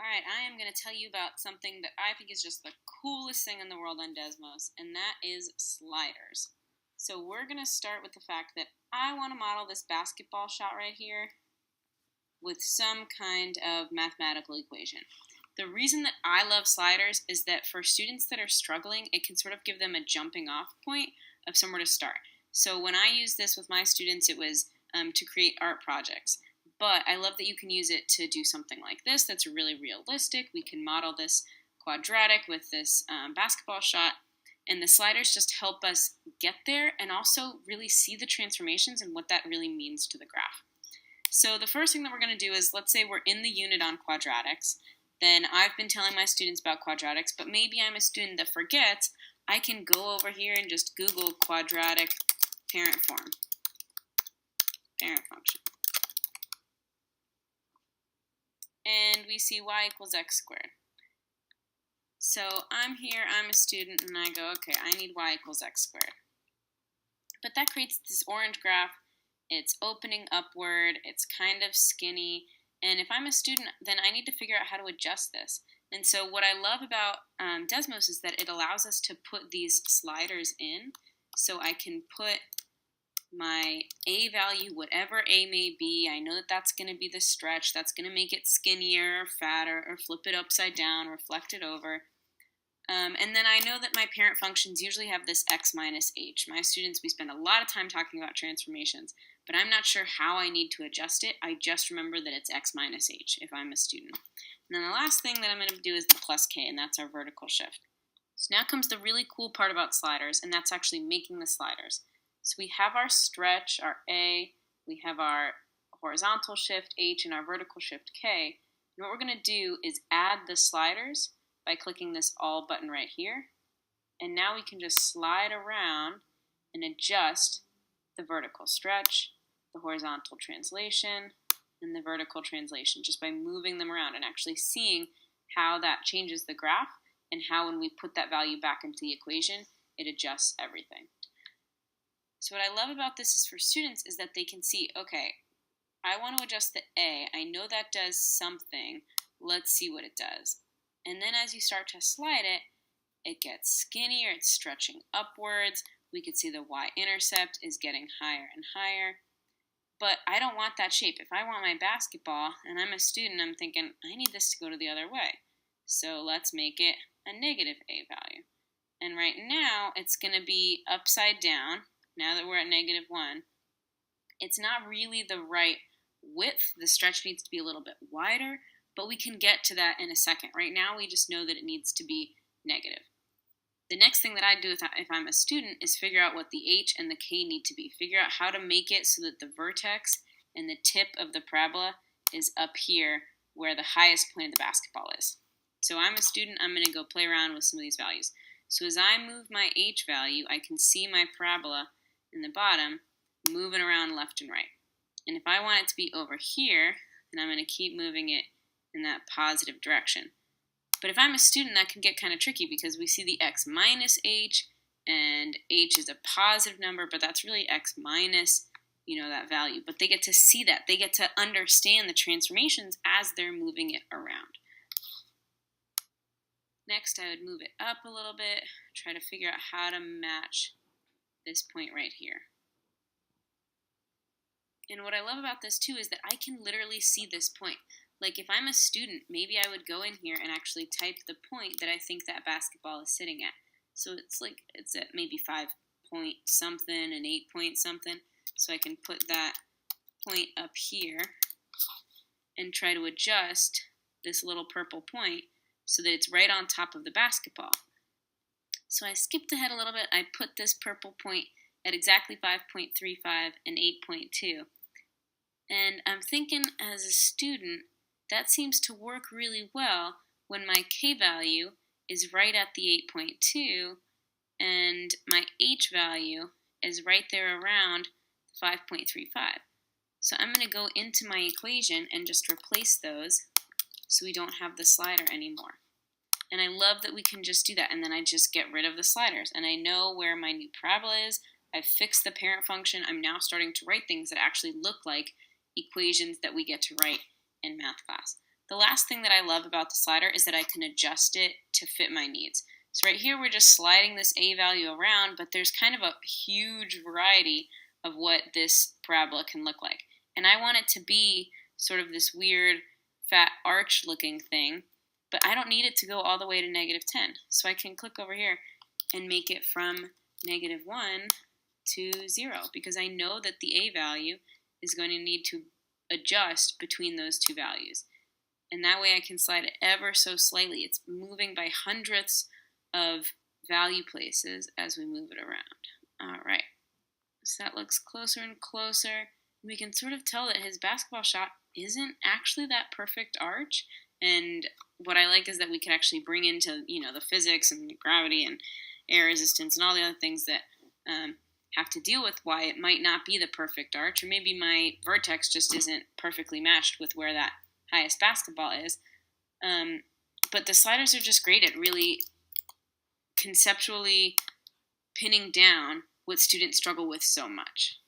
Alright, I am going to tell you about something that I think is just the coolest thing in the world on Desmos, and that is sliders. So we're going to start with the fact that I want to model this basketball shot right here with some kind of mathematical equation. The reason that I love sliders is that for students that are struggling, it can sort of give them a jumping off point of somewhere to start. So when I used this with my students, it was to create art projects. But I love that you can use it to do something like this that's really realistic. We can model this quadratic with this basketball shot, and the sliders just help us get there and also really see the transformations and what that really means to the graph. So the first thing that we're going to do is, let's say we're in the unit on quadratics. Then I've been telling my students about quadratics, but maybe I'm a student that forgets. I can go over here and just Google quadratic parent function. And we see y equals x squared. So I'm here, I'm a student, and I go, okay, I need y equals x squared. But that creates this orange graph. It's opening upward, it's kind of skinny, and if I'm a student, then I need to figure out how to adjust this. And so what I love about Desmos is that it allows us to put these sliders in, so I can put my A value, whatever A may be. I know that that's going to be the stretch. That's going to make it skinnier or fatter or flip it upside down, reflect it over. And then I know that my parent functions usually have this x minus h. My students, we spend a lot of time talking about transformations, but I'm not sure how I need to adjust it. I just remember that it's x minus h if I'm a student. And then the last thing that I'm going to do is the plus k, and that's our vertical shift. So now comes the really cool part about sliders, and that's actually making the sliders. So we have our stretch, our A, we have our horizontal shift, H, and our vertical shift, K. And what we're going to do is add the sliders by clicking this all button right here. And now we can just slide around and adjust the vertical stretch, the horizontal translation, and the vertical translation just by moving them around and actually seeing how that changes the graph and how when we put that value back into the equation, it adjusts everything. So what I love about this is for students is that they can see, okay, I want to adjust the A. I know that does something. Let's see what it does. And then as you start to slide it, it gets skinnier. It's stretching upwards. We could see the y-intercept is getting higher and higher. But I don't want that shape. If I want my basketball and I'm a student, I'm thinking, I need this to go to the other way. So let's make it a negative A value. And right now, it's going to be upside down. Now that we're at -1, it's not really the right width. The stretch needs to be a little bit wider, but we can get to that in a second. Right now, we just know that it needs to be negative. The next thing that I do if I'm a student is figure out what the H and the K need to be. Figure out how to make it so that the vertex and the tip of the parabola is up here where the highest point of the basketball is. So I'm a student, I'm going to go play around with some of these values. So as I move my H value, I can see my parabola in the bottom moving around left and right. And if I want it to be over here, then I'm going to keep moving it in that positive direction. But if I'm a student, that can get kind of tricky because we see the x minus h, and h is a positive number, but that's really x minus, that value. But they get to see that. They get to understand the transformations as they're moving it around. Next, I would move it up a little bit, try to figure out how to match this point right here. And what I love about this too is that I can literally see this point. Like if I'm a student, maybe I would go in here and actually type the point that I think that basketball is sitting at. So it's at maybe 5 point something and 8 point something. So I can put that point up here and try to adjust this little purple point so that it's right on top of the basketball. So I skipped ahead a little bit. I put this purple point at exactly 5.35 and 8.2. And I'm thinking as a student, that seems to work really well when my K value is right at the 8.2 and my H value is right there around 5.35. So I'm going to go into my equation and just replace those so we don't have the slider anymore. And I love that we can just do that, and then I just get rid of the sliders. And I know where my new parabola is. I've fixed the parent function. I'm now starting to write things that actually look like equations that we get to write in math class. The last thing that I love about the slider is that I can adjust it to fit my needs. So right here we're just sliding this A value around, but there's kind of a huge variety of what this parabola can look like. And I want it to be sort of this weird fat arch looking thing, but I don't need it to go all the way to -10. So I can click over here and make it from -1 to 0, because I know that the A value is going to need to adjust between those two values. And that way I can slide it ever so slightly. It's moving by hundredths of value places as we move it around. All right, so that looks closer and closer. We can sort of tell that his basketball shot isn't actually that perfect arch. And what I like is that we can actually bring into, the physics and gravity and air resistance and all the other things that have to deal with why it might not be the perfect arch, or maybe my vertex just isn't perfectly matched with where that highest basketball is. But the sliders are just great at really conceptually pinning down what students struggle with so much.